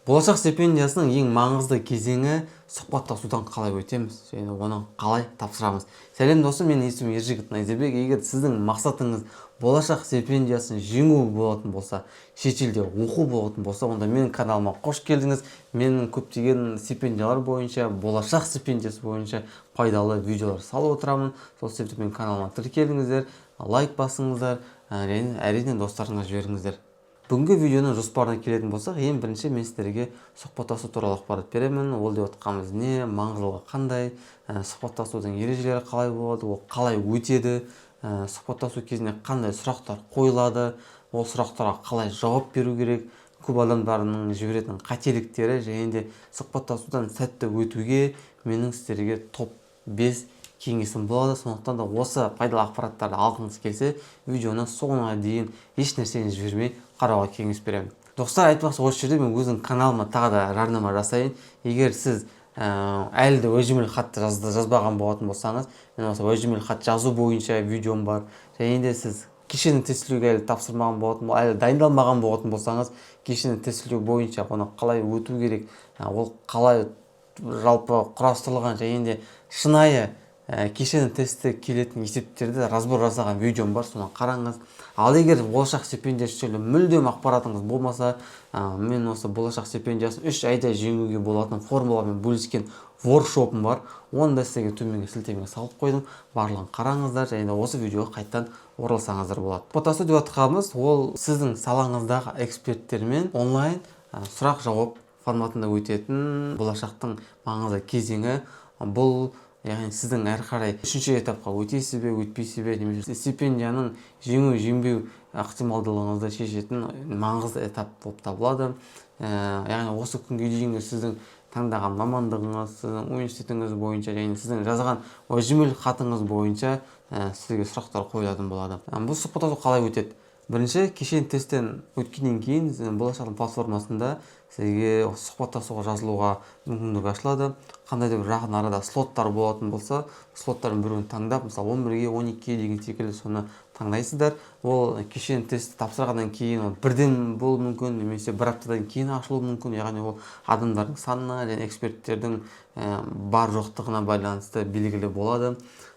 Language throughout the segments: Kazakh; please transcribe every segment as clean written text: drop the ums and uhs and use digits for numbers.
Болашақ стипендиясының ең маңызды кезеңі сұхбаттасудан қалай өтеміз және оны қалай тапсырамыз. Сәлем достым, менің есімім Ержігіт Найзабек. Егер сіздің мақсатыңыз болашақ стипендиясын жеңу болатын болса, шетелде оқу болатын болса, онда менің каналыма қош келдіңіз. Менің көптеген стипендиялар бойынша, болашақ стипендиясы бойынша пайдалы видеолар салып отырамын. Сол себепті менің каналыма тіркеліңіздер, лайк басыңыздар, әрине достарыңызға жіберіңіздер. Бүгінгі видеоның жоспарына келетін болсақ, ең бірінші мен сіздерге сұхбаттасу туралы ақпарат беремін. Ол деп отқанымыз не, маңыздылығы қандай, сұхбаттасудың ережелері қалай болады, ол қалай өтеді, сұхбаттасу кезінде қандай сұрақтар қойылады, ол сұрақтарға қалай жауап беру керек, көп адамдардың жіберетін қателіктері және де сұхбаттасудан сәтті өтуге менің сіздерге топ 5 кеңесім болады. Сондықтан да осы пайдалы ақпараттарды алғыңыз келсе, видеоны соңына дейін еш нәрсені жібермей қарауға кеңес беремін. Достар, айтпақшы, осы жерде мен өзім каналыма тағы да жарнама жасайын. Егер сіз әлі де өжімел хатты жазбаған болатын болсаңыз, мен осы өжімел хат жазу бойынша видеом бар. Және де сіз кешенді тестілеуге әлі тапсырмаған болатын, әлі дайындалмаған болатын болсаңыз, кешенді тестілеу бойынша оны қалай өту керек, ол қалай жалпы құрастырылған және де шынайы кешенді тестте келетін есептерді разбор жасаған видеом бар, соны қараңыз. Ал егер болашақ стипендиясы жайлы мүлдем ақпаратыңыз болмаса, мен осы болашақ стипендиясын 3 айда жеңуге болатын формуламен бөліскен воркшопым бар. Оны да сізге төменге сілтемеге салып қойдым. Барлығын қараңыздар және де осы видеоға қайттан оралсаңыздар болады. Сұхбаттасу деп отқанымыз, ол сіздің салаңыздағы эксперттермен онлайн сұрақ-жауап форматында өтетін болашақтың маңызды кезеңі. Бұл яғни сіздің әрі қарай үшінші этапқа өтесіз бе, өтпейсіз бе, немесе стипендияның жеңу-жеңбеу ықтималдылығыңызды шешетін маңызды этап болып табылады. Яғни осы күнге дейінгі сіздің таңдаған мамандығыңыз, сіздің университетіңіз бойынша және сіздің жазған өжімел хатыңыз бойынша сізге сұрақтар қойылатын болады. Бұл сұхбаттасу қалай өтеді? Бірінші, кешенді тесттен өткеннен кейін болашақтың платформасында сізге сұхбаттасуға жазылуға мүмкіндік ашылады. Қандай да бір жақын арада слоттар болатын болса, слоттардың біреуін таңдап, мысалы 11-ге, 12-ге деген секілді соны таңдайсыздар. Ол кешенді тестті тапсырғаннан кейін ол бірден болуы мүмкін, немесе бір аптадан кейін ашылуы мүмкін. Яғни ол адамдардың санына және эксперттердің бар жоқтығына байланысты белгілі болады.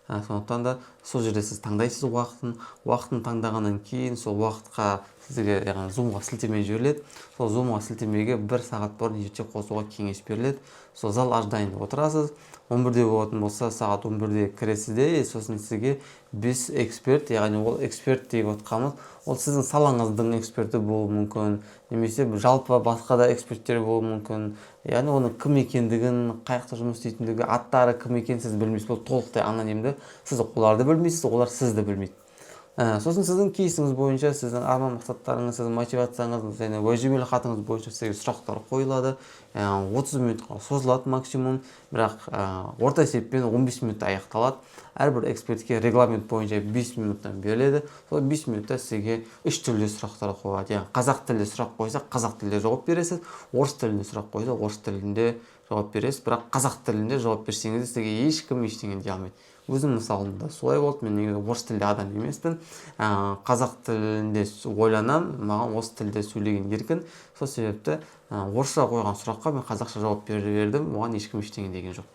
Сондықтан да сол жерде сіз таңдайсыз уақытын таңдағаннан кейін сол уақытқа сізге яғни зумға сілтеме жіберіледі. Сол зумға сілтемеге 1 сағат бұрын ерте қосуға кеңес беріледі. Сол зал ожидайында отырасыз. 11-де болатын болса, сағат 11-де кіресіз де, сосын сізге 5 эксперт, яғни ол эксперт деп отқанымыз, ол сіздің салаңыздың эксперті болуы мүмкін, немесе жалпы басқа да эксперттер болуы мүмкін. Яғни оның кім екендігін, қай жақта жұмыс істейтіндігі, аттары кім екенін сіз білмейсіз. Бұл толықтай анонимді. Сіз оларды білмейсіз, олар сізді білмейді. Сосын сіздің кейсіңіз бойынша, сіздің арман мақсаттарыңыз, сіздің мотивацияңыз және өжімел хатыңыз бойынша сізге сұрақтар қойылады. 30 минутқа созылады максимум, бірақ орта есеппен 15 минутта аяқталады. Әрбір экспертке регламент бойынша 5 минуттан беріледі. Сол 5 минутта сізге 3 түрлі сұрақтар қойылады. Яғни қазақ тілінде сұрақ қойса, қазақ тілінде жауап бересіз, орыс тілінде сұрақ қойса, орыс тілінде жауап бересіз, бірақ қазақ тілінде жауап берсеңіз сізге ешкім ештеңе дей алмайды. Өзім мысалымда солай болды. Мен негізі орыс тілді адам емеспін. Қазақ тілінде ойланам, маған осы тілде сөйлеген еркін. Сол себепті орысша қойған сұраққа мен қазақша жауап бердім. Оған ешкім ештеңе деген жоқ.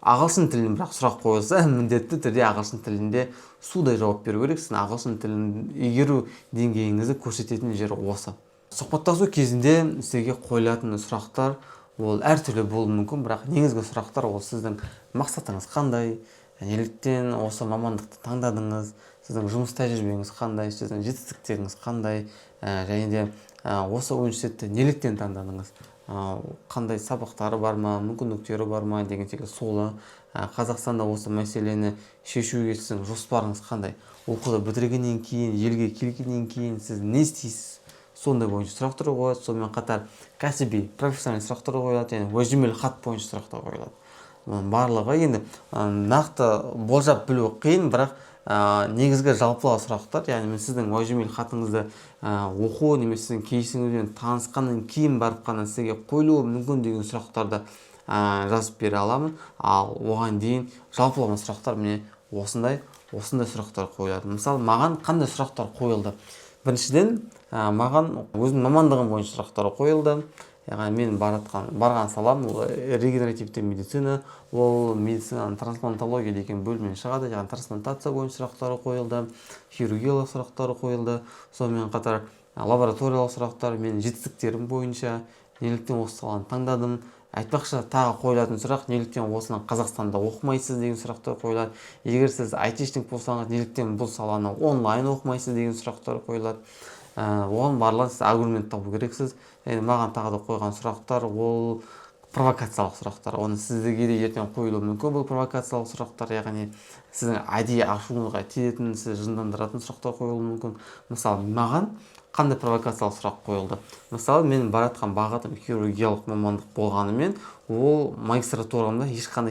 Ағылшын тілін бірақ сұрақ қойылса, міндетті түрде ағылшын тілінде судай жауап беру керек. Сіздің ағылшын тілін игеру деңгейіңізді көрсететін жері осы. Сұхбаттасу кезінде сізге қойылатын сұрақтар ол әртүрлі болуы мүмкін, бірақ негізгі сұрақтар ол сіздің мақсатыңыз қандай, неліктен осы мамандықты таңдадыңыз, сіздің жұмыс тәжірибеңіз қандай, сіздің жетістіктеріңіз қандай, және де осы университетті неліктен таңдадыңыз, қандай сабақтары бар ма, мүмкіндіктері бар ма деген секілді солы. Қазақстанда осы мәселені шешуге сіздің жоспарыңыз қандай, оқуды бітіргеннен кейін, елге келгеннен кейін сіз не істейсіз, сондай бойынша сұрақтар қойылады. Сонымен қатар кәсіби, профессиональ сұрақтар қойылады, және өжімел хат бойынша сұрақтар қойылады. Барлығы енді нақты болжап білу қиын, бірақ негізгі жалпылау сұрақтар, яғни мен сіздің өжімел хатыңызды оқу немесе сіздің кейсіңізбен танысқаннан кейін барып қана сізге қойылуы мүмкін деген сұрақтарды жазып бере аламын. Ал оған дейін жалпылама сұрақтар міне осындай сұрақтар қойылады. Мысалы, маған қандай сұрақтар қойылды? Біріншіден, маған өзім мамандығым бойынша сұрақтар қойылды. яғни мен барған салам ол регенеративті медицина, ол медицинаның трансплантология деген бөлімнен шығады, яғни трансплантация бойынша сұрақтары қойылды, хирургиялық сұрақтары қойылды, сонымен қатар лабораториялық сұрақтар, мен жетістіктерім бойынша неліктен осы саланы таңдадым. Айтпақшы, тағы қойылатын сұрақ, неліктен осыны Қазақстанда оқымайсыз деген сұрақтар қойылады. Егер сіз айтишник болсаңыз, неліктен бұл саланы онлайн оқымайсыз деген сұрақтар қойылады. Оған барлығын сіз аргумент табу керексіз. Маған тағы да қойған сұрақтар ол провокациялық сұрақтар. Оны сіздерге де ертең қойылуы мүмкін. Бұл провокациялық сұрақтар, яғни сіздің әдейі ашуыңызға тиетін, сізді жындандыратын сұрақтар қойылуы мүмкін. Мысалы, маған қандай провокациялық сұрақ қойылды? Мысалы, менің баратқан бағытым хирургиялық мамандық болғанымен, ол магистратурамда ешқандай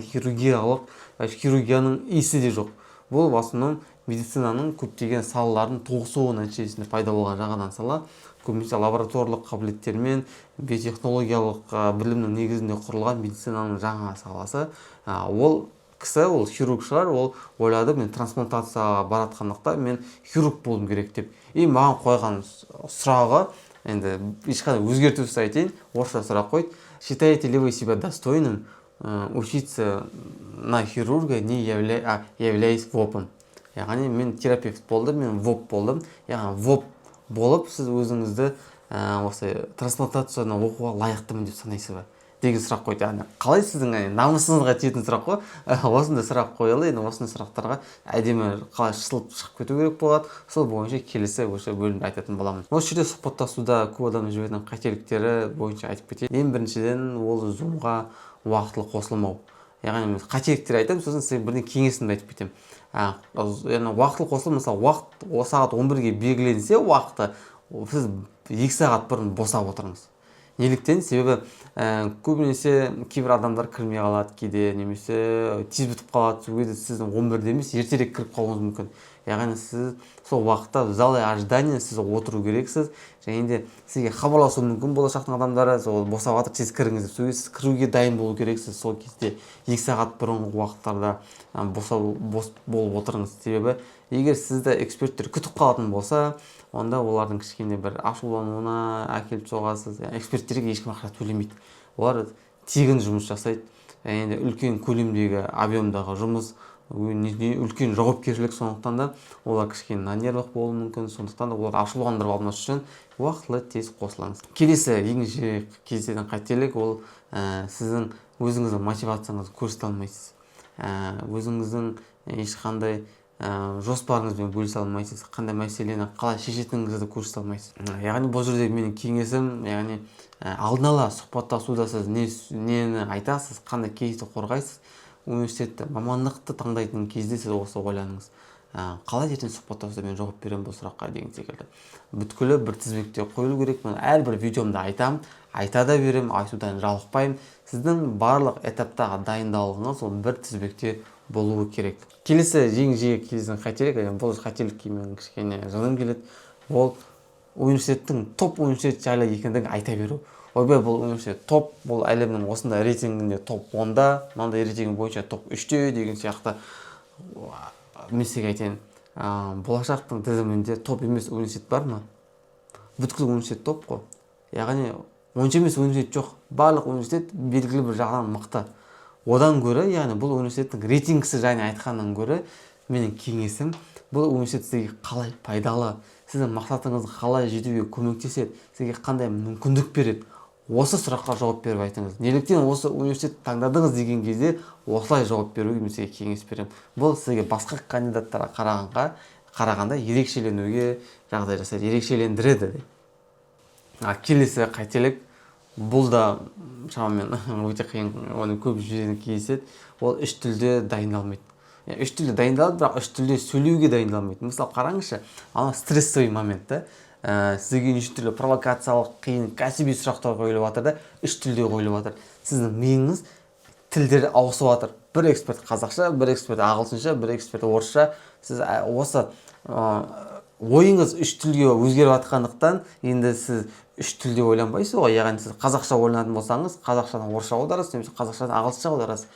хирургияның иісі де жоқ. Бұл в основном медицинаның көптеген салалардың тоғысуы нәтижесінде пайда болған жаңадан сала. Көбінесе лабораториялық қабілеттермен биотехнологиялық білімнің негізінде құрылған медицинаның жаңа саласы. Ол кісі, ол хирург шығар, ол ойлады, мен трансплантацияға баратқандықта мен хирург болуым керек деп. Маған қойған сұрағы, енді ешқандай өзгертусіз айтайын, орысша сұрақ қойды. Считаете ли вы себя достойным учиться на хирурга, не являясь ВОПом? Яғни мен терапевт болдым, мен ВОП болдым. Яғни ВОП болып, сіз өзіңізді осы трансплантацияны оқуға лайықтымын деп санайсыз ба деген сұрақ қойды. Қалай сіздің намысыңызға тиетін сұрақ қой. Осындай сұрақ қойылды. Енді осындай сұрақтарға әдемі қалай шылып шығып кету керек болады. Сол бойынша келесі осы бөлімде айтатын боламын. Осы жерде сұхбаттасуда көп адамның жіберген қателіктері бойынша айтып кетейін. Ең біріншіден ол зумға уақытылы қосылмау. Яғни мен қателіктер айтамын, сосын сізге бірден кеңесімді айтып кетемін. Яғни уақытылы қосылу, мысалы, уақыт сағат 11-ге белгіленсе уақыты, сіз 2 сағат бұрын босап отырыңыз. Неліктен? Себебі көбінесе кейбір адамдар кірмей қалады кейде, немесе тез бітіп қалады. Сол кезде сіздің 11-де емес, ертерек кіріп қалуыңыз мүмкін. Яғни сіз сол уақытта в зале ожидания сіз отыру керексіз. Және де сізге хабарласуы мүмкін болашақтың адамдары, сол босап жатыр, тез кіріңіз деп. Сол кезде сіз кіруге дайын болу керексіз. Сол кезде 2 сағат бұрынғы уақыттарда бос болып отырыңыз. Себебі егер сізді эксперттер күтіп қалатын болса, онда олардың кішкене бір ашулануына әкеліп соғасыз. Эксперттерге ешкім ақша төлемейді. Олар тегін жұмыс жасайды. Енді үлкен көлемдегі объемдағы жұмыс, үлкен жауапкершілік, сондықтан да олар кішкене нервық болуы мүмкін. Сондықтан да олар ашуландырып алмас үшін уақытылы тез қосылыңыз. Келесі ең жиі кездесетін қателік ол сіздің өзіңіздің мотивацияңызды көрсете алмайсыз. Өзіңіздің ешқандай жоспарыңызбен бөлісе алмайсыз, қандай мәселені қалай шешетініңізді көрсете алмайсыз. Яғни бұл жерде менің кеңесім, яғни алдын ала сұхбаттасуда сіз нені айтасыз, қандай кейсті қорғайсыз, университетті, мамандықты таңдайтын кезде сіз осы ойланыңыз. Қалай ертең сұхбаттасуда мен жауап беремін бұл сұраққа деген секілді. Бүткілі бір тізбекте қойылу керек. Мен әрбір видеомда айтамын, айта да беремін, айтудан жалықпаймын. Сіздің барлық этаптағы дайындалыңыз ол бір тізбекте болуы керек. Келесі ең жиі кездесетін қателік, бұл қателікке мен кішкене жыным келеді. Ол университеттің топ университет жайлы екендігін айта беру. Ойбай, бұл университет топ, бұл әлемнің осындай рейтингінде топ 10-да, мынандай рейтинг бойынша топ 3-те деген сияқты. Мен сізге айтайын, болашақтың тізімінде топ емес университет бар ма? Бүткіл университет топ қой. Яғни онша емес университет жоқ. Барлық университет белгілі бір жағынан мықты. Одан гөрі, яғни бұл университеттің рейтингісі жайын айтқаннан гөрі, менің кеңесім, бұл университет сізге қалай пайдалы, сіздің мақсатыңызды қалай жетуге көмектеседі, сізге қандай мүмкіндік береді. Осы сұраққа жауап беріп айтыңыз. Неліктен осы университет таңдадыңыз деген кезде осылай жауап беруге мен сізге кеңес беремін. Бұл сізге басқа кандидаттарға қарағанда ерекшеленуге жағдай жасайды, ерекшелендіреді. Келесі қателік, бұл да шамамен өте қиын, оны көп жерден кездеседі. Ол үш тілде дайындалмайды. Үш тілде дайындалады, бірақ үш тілде сөйлеуге дайындалмайды. Мысалы, қараңызшы, ана стрессовый моментті сізге үш тілде провокациялық, қиын, кәсіби сұрақтар қойылып жатыр да, үш тілде қойылып жатыр. Сіздің миыңыз тілдер ауысып жатыр. Бір эксперт қазақша, бір эксперт ағылшынша, бір эксперт орысша. Сіз осы ойыңыз үш тілге өзгеріп жатқандықтан, енді сіз үш тілде ойланбайсыз ғой. Яғни сіз қазақша ойланатын болсаңыз, қазақшадан орысша аударасыз, немесе қазақшадан ағылшынша аударасыз.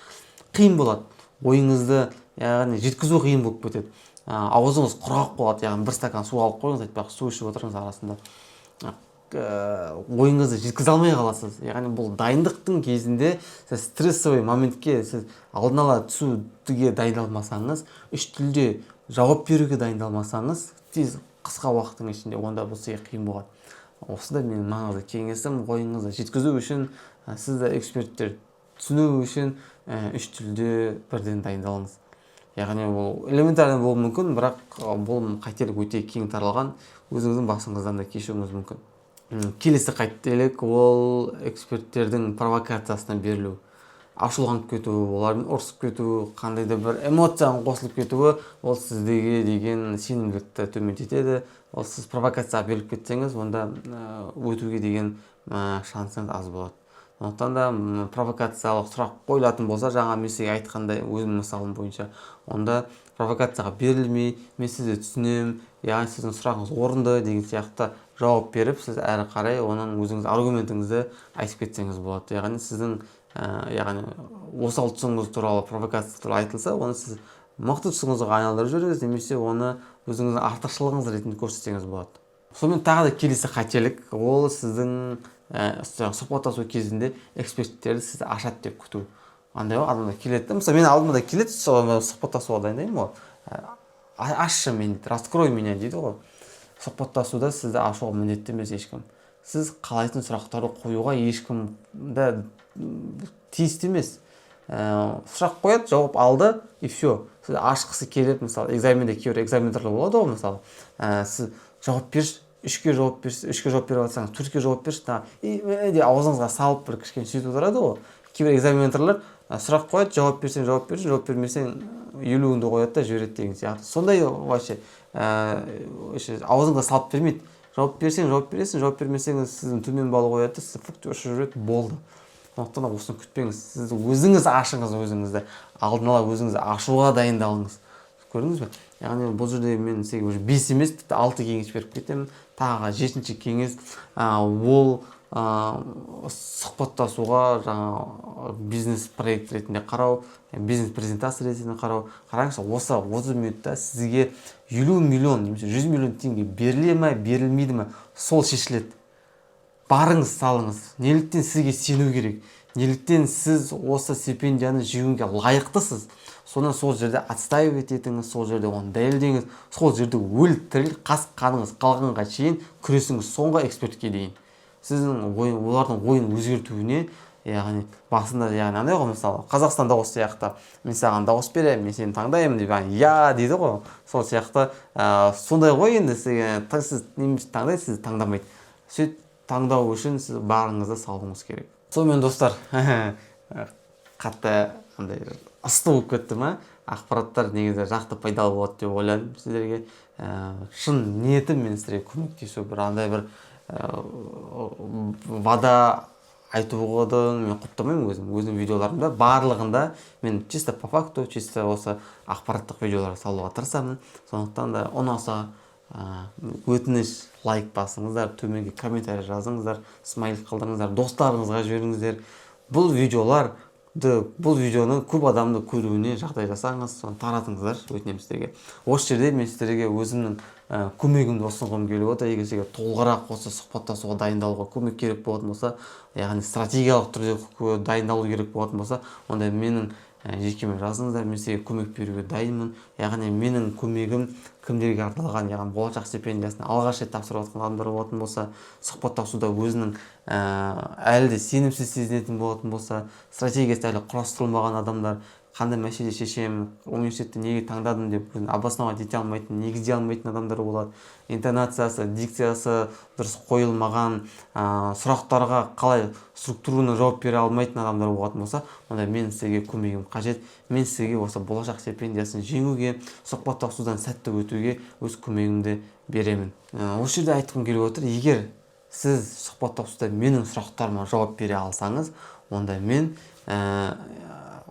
Қиын болады. Ойыңызды, яғни жеткізу қиын болып кетеді. Аузыңыз құрғақ болады. Яғни бір стакан су алып қойыңыз, айтпақ, су ішіп отырыңыз арасында. ойыңызды жеткізе алмай қаласыз. Яғни бұл дайындықтың кезінде сіз стрессовый моментке сіз алдын ала түсуге дайындалмасаңыз, үш тілде жауап беруге дайындалмасаңыз, тез қысқа уақыттың ішінде онда бұл сізге қиын болады. Осыда менің маңызды кеңесім, ойыңызды жеткізу үшін, сізді эксперттер түсіну үшін үш тілде бірден дайындалыңыз. Яғни ол элементарный болуы мүмкін, бірақ бұл қателік өте кең таралған, өзіңіздің басыңыздан да кешуіңіз мүмкін. Келесі қателік ол эксперттердің провокациясына берілу. Ашуланып кетуі, олармен ұрысып кетуі, қандай да бір эмоцияның қосылып кетуі, ол сіздегі деген сенімділікті төмендетеді. Ол сіз провокацияға беріліп кетсеңіз, онда өтуге деген шансыңыз аз болады. Сондықтан да провокациялық сұрақ қойылатын болса, жаңа мен сізге айтқандай өзімнің мысалым бойынша, онда провокацияға берілмей, мен сізді түсінемін, яғни сіздің сұрағыңыз орынды деген сияқты жауап беріп, сіз әрі қарай оның өзіңіз аргументіңізді айтып кетсеңіз болады. Яғни сіздің осал тұсыңыз туралы, провокация туралы айтылса, оны сіз мықты тұсыңызға айналдырып жіберіңіз, немесе оны өзіңіздің артықшылығыңыз ретінде көрсетсеңіз болады. Сонымен тағы да келесі қателік, ол сіздің сұхбаттасу кезінде эксперттерді сізді ашады деп күту. Андай ғой, адамдар келеді, мысалы мен алдыма да келеді, сұхбаттасуға дайындаймын ғой, ашшы мені, раскрой меня дейді ғой. Сұхбаттасуда сізді ашуға міндетті емес ешкім. Сіз қалайтын сұрақтарды қоюға ешкім да тиісті емес. Сұрақ қояды, жауап алды, и все. Сіз ашқысы келіп, мысалы экзаменде кейбір экзамендерлер болады ғой, мысалы сіз жауап берші, үшке жауап беріп жатсаңыз, төртке жауап берші, и аузыңызға салып бір кішкене сөйтіп отырады ғой. Кейбір экзамендерлер сұрақ қояды, жауап берсең жауап берші, жауап бермесең 50-іңді қояды да жібереді деген сияқты. Сондай вообще аузыңға салып бермейді. Жауап берсең жауап бересің, жауап бермесеңіз сіздің төмен балл қояды, сіз фукте ұшып жүреді, болды. Сондықтан осыны күтпеңіз. Сіз өзіңіз ашыңыз, өзіңізді алдын ала өзіңізді ашуға дайындалыңыз. Көрдіңіз бе? Яғни бұл жерде мен сізге уже 5 емес, 6 кеңес беріп кетемін. Тағы 7-ші кеңес ол сұхбаттасуға бизнес проект ретінде қарау, бизнес презентация ретінде қарау. Қараңызшы, осы 30 минутта сізге 50 миллион немесе 100 миллион теңге беріле ме, берілмейді ме, сол шешіледі. Барыңыз, салыңыз. Неліктен сізге сену керек? Неліктен сіз осы стипендияны жеуге лайықтысыз? Соны сол жерде отстаивать етіңіз, сол жерде оны дәлелдеңіз, сол жерде өлтіріл, қас-қаныңыз қалғанға шейін күресіңіз соңғы экспертке дейін. Сіздің олардың ойын өзгертуіне, яғни басында андай ғой, мысалы Қазақстанда осы сияқты мен саған дауыс беремін, мен сені таңдаймын деп, я дейді ғой. Сол сияқты сондай ғой, енді сіз немесе таңдайсыз, сіз таңдамайды. Сөйт таңдау үшін сіз барыңызды салуыңыз керек. Сонымен достар, қатты ысты болып кетті ме? Ақпараттар негізі жақты пайдалы болады деп ойладым сіздерге. Шын ниетім мен сіздерге көмектесу, бір андай бір вада айтуғыдың мен құптамаймын өзім видеоларымда. Барлығында мен чисто по факту, чисто осы ақпараттық видеолар салуға тырысамын. Сондықтан да ұнаса өтініш лайк басыңыздар, төменге комментарий жазыңыздар, смайлик қалдырыңыздар, достарыңызға жіберіңіздер. Бұл видеоны көп адамды көруіне жағдай жасаңыз, соны таратыңыздар, өтінемін сіздерге. Осы жерде мен сіздерге өзімнің көмегімді ұсынғым келіп отыр. Егер сізге толығырақ осы сұхбаттасуға дайындалуға көмек керек болатын болса, яғни стратегиялық түрде дайындалу керек болатын болса, онда менің жекеме жазыңыздар, мен сізге көмек беруге дайынмын. Яғни менің көмегім кімдерге арналған, яғни болашақ стипендиясын алғаш рет тапсырып жатқан адамдар болатын болса, сұхбаттасуда өзінің әлі де сенімсіз сезінетін болатын болса, стратегиясы әлі құрастырылмаған адамдар, қандай мәселе шешемін, университетті неге таңдадым деп обосновать ете алмайтын, негіздей алмайтын адамдар болады. Интонациясы, дикциясы дұрыс қойылмаған, сұрақтарға қалай структураны жауап бере алмайтын адамдар болатын болса, онда мен сізге көмегім қажет. Мен сізге осы болашақ стипендиясын жеңуге, сұхбаттасудан сәтті өтуге өз көмегімді беремін. Осы жерде айтқым келіп отыр, егер сіз сұхбаттасуда менің сұрақтарыма жауап бере алсаңыз, онда мен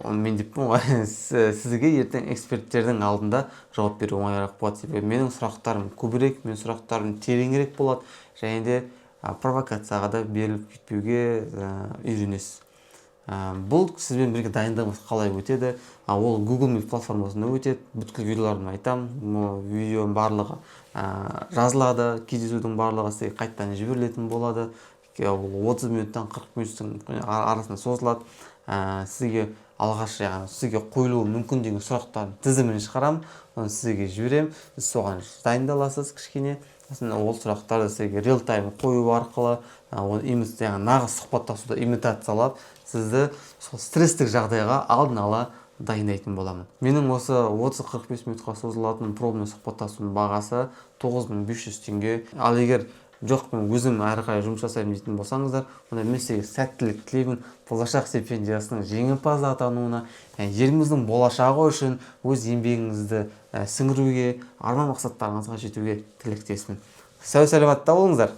деппін ғой, сізге ертең эксперттердің алдында жауап беру оңайырақ болады. Себебі менің сұрақтарым көбірек, менің сұрақтарым тереңірек болады, және де провокацияға да беріліп кетпеуге үйренесіз. Бұл сізбен бірге дайындығымыз қалай өтеді? Ол Google Meet платформасында өтеді. Бүткіл видеоларын айтам. Видеоның барлығы жазылады, кездесудің барлығы сізге қайттан жіберілетін болады. Ол 30 минуттан 40 минуттың арасында созылады. Сізге алғаш сізге қойылуы мүмкін деген сұрақтардың тізімін шығарамын, оны сізге жіберемін. Сіз соған дайындаласыз кішкене. Ол сұрақтарды сізге реал тайм қою арқылы, нағыз сұхбаттасуды имитациялап, сізді сол стресстік жағдайға алдын ала дайындайтын боламын. Менің осы 30-45 минутқа созылатын пробный сұхбаттасудың бағасы 9500 теңге. Ал егер жоқ, мен өзім әрі қарай жұмыс жасаймын дейтін болсаңыздар, онда мен сізге сәттілік тілеймін. Болашақ стипендиясының жеңімпазы атануына, еліміздің болашағы үшін өз еңбегіңізді сіңіруге, арман мақсаттарыңызға жетуге тілектеспін. Сау саламатта болыңыздар.